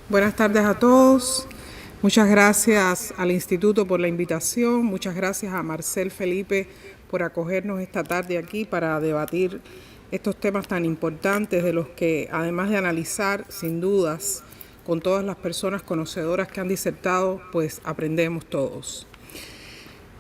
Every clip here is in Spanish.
Buenas tardes a todos. Muchas gracias al Instituto por la invitación. Muchas gracias a Marcel Felipe por acogernos esta tarde aquí para debatir estos temas tan importantes de los que, además de analizar, sin dudas, con todas las personas conocedoras que han disertado, pues aprendemos todos.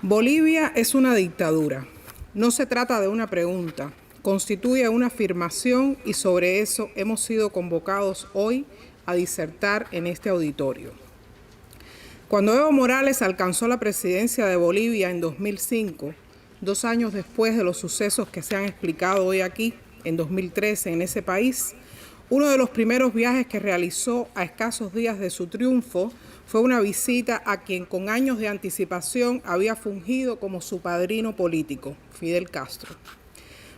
Bolivia es una dictadura. No se trata de una pregunta, constituye una afirmación y sobre eso hemos sido convocados hoy a disertar en este auditorio. Cuando Evo Morales alcanzó la presidencia de Bolivia en 2005, 2 años después de los sucesos que se han explicado hoy aquí, en 2013 en ese país, uno de los primeros viajes que realizó a escasos días de su triunfo fue una visita a quien con años de anticipación había fungido como su padrino político, Fidel Castro.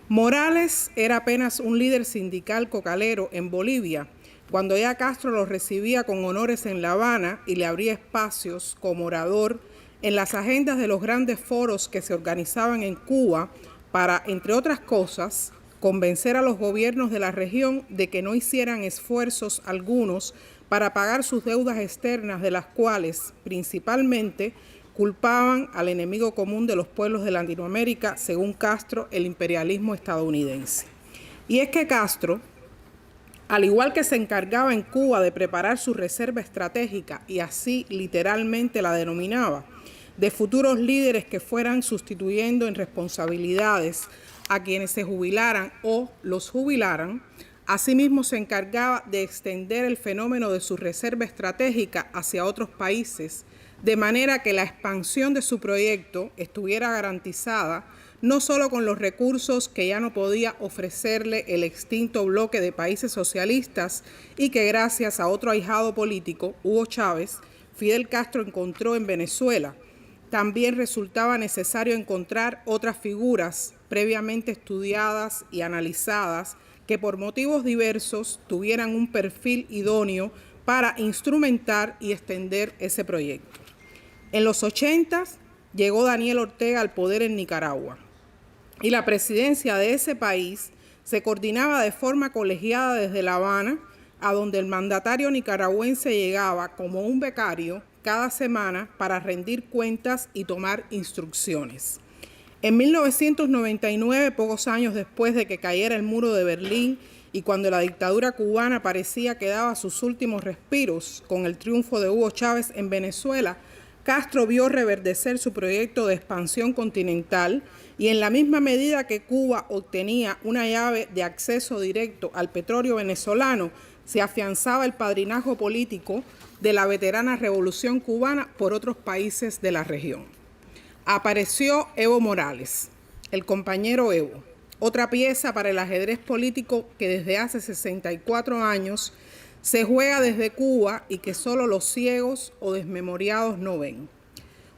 Morales era apenas un líder sindical cocalero en Bolivia, cuando ya Castro lo recibía con honores en La Habana y le abría espacios como orador en las agendas de los grandes foros que se organizaban en Cuba para, entre otras cosas, convencer a los gobiernos de la región de que no hicieran esfuerzos algunos para pagar sus deudas externas, de las cuales principalmente culpaban al enemigo común de los pueblos de Latinoamérica, según Castro, el imperialismo estadounidense. Y es que Castro, al igual que se encargaba en Cuba de preparar su reserva estratégica, y así literalmente la denominaba, de futuros líderes que fueran sustituyendo en responsabilidades a quienes se jubilaran o los jubilaran, asimismo se encargaba de extender el fenómeno de su reserva estratégica hacia otros países, de manera que la expansión de su proyecto estuviera garantizada no solo con los recursos que ya no podía ofrecerle el extinto bloque de países socialistas y que gracias a otro ahijado político, Hugo Chávez, Fidel Castro encontró en Venezuela. También resultaba necesario encontrar otras figuras previamente estudiadas y analizadas que por motivos diversos tuvieran un perfil idóneo para instrumentar y extender ese proyecto. En los 80 llegó Daniel Ortega al poder en Nicaragua y la presidencia de ese país se coordinaba de forma colegiada desde La Habana, a donde el mandatario nicaragüense llegaba como un becario cada semana para rendir cuentas y tomar instrucciones. En 1999, pocos años después de que cayera el muro de Berlín y cuando la dictadura cubana parecía que daba sus últimos respiros con el triunfo de Hugo Chávez en Venezuela, Castro vio reverdecer su proyecto de expansión continental y en la misma medida que Cuba obtenía una llave de acceso directo al petróleo venezolano, se afianzaba el padrinazgo político de la veterana revolución cubana por otros países de la región. Apareció Evo Morales, el compañero Evo, otra pieza para el ajedrez político que desde hace 64 años se juega desde Cuba y que solo los ciegos o desmemoriados no ven.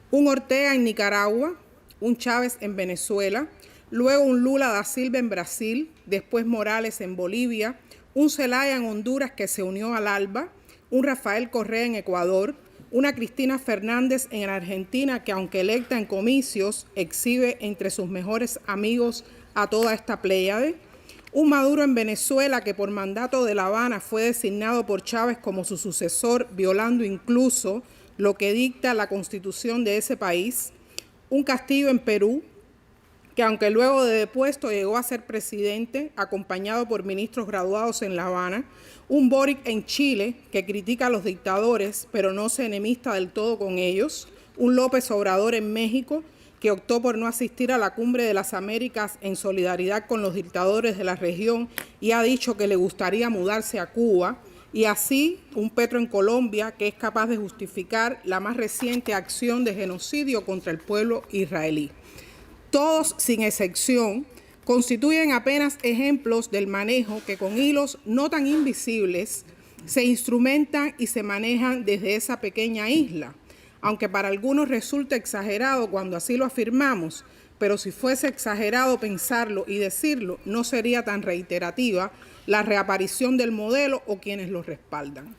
Un Ortega en Nicaragua, un Chávez en Venezuela, luego un Lula da Silva en Brasil, después Morales en Bolivia, un Zelaya en Honduras que se unió al ALBA, un Rafael Correa en Ecuador, una Cristina Fernández en Argentina que, aunque electa en comicios, exhibe entre sus mejores amigos a toda esta pléyade, un Maduro en Venezuela que por mandato de La Habana fue designado por Chávez como su sucesor, violando incluso lo que dicta la constitución de ese país, un Castillo en Perú, que aunque luego de depuesto llegó a ser presidente, acompañado por ministros graduados en La Habana, un Boric en Chile, que critica a los dictadores, pero no se enemista del todo con ellos, un López Obrador en México, que optó por no asistir a la Cumbre de las Américas en solidaridad con los dictadores de la región y ha dicho que le gustaría mudarse a Cuba, y así un Petro en Colombia que es capaz de justificar la más reciente acción de genocidio contra el pueblo israelí. Todos, sin excepción, constituyen apenas ejemplos del manejo que con hilos no tan invisibles se instrumentan y se manejan desde esa pequeña isla, aunque para algunos resulta exagerado cuando así lo afirmamos, pero si fuese exagerado pensarlo y decirlo, no sería tan reiterativa la reaparición del modelo o quienes lo respaldan.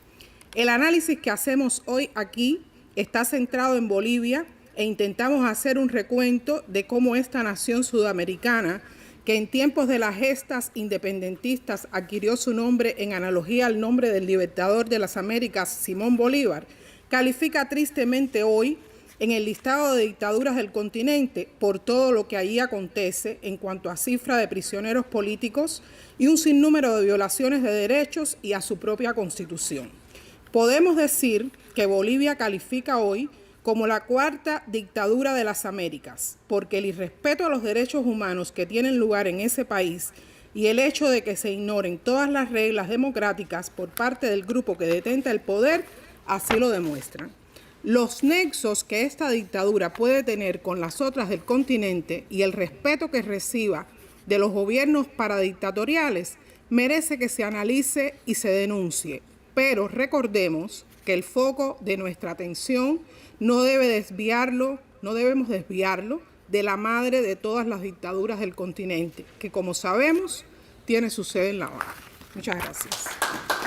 El análisis que hacemos hoy aquí está centrado en Bolivia e intentamos hacer un recuento de cómo esta nación sudamericana, que en tiempos de las gestas independentistas adquirió su nombre en analogía al nombre del libertador de las Américas, Simón Bolívar, califica tristemente hoy en el listado de dictaduras del continente por todo lo que allí acontece en cuanto a cifra de prisioneros políticos y un sinnúmero de violaciones de derechos y a su propia constitución. Podemos decir que Bolivia califica hoy como la cuarta dictadura de las Américas, porque el irrespeto a los derechos humanos que tienen lugar en ese país y el hecho de que se ignoren todas las reglas democráticas por parte del grupo que detenta el poder así lo demuestran. Los nexos que esta dictadura puede tener con las otras del continente y el respeto que reciba de los gobiernos paradictatoriales merece que se analice y se denuncie, pero recordemos que el foco de nuestra atención no debemos desviarlo de la madre de todas las dictaduras del continente, que como sabemos tiene su sede en La Habana. Muchas gracias.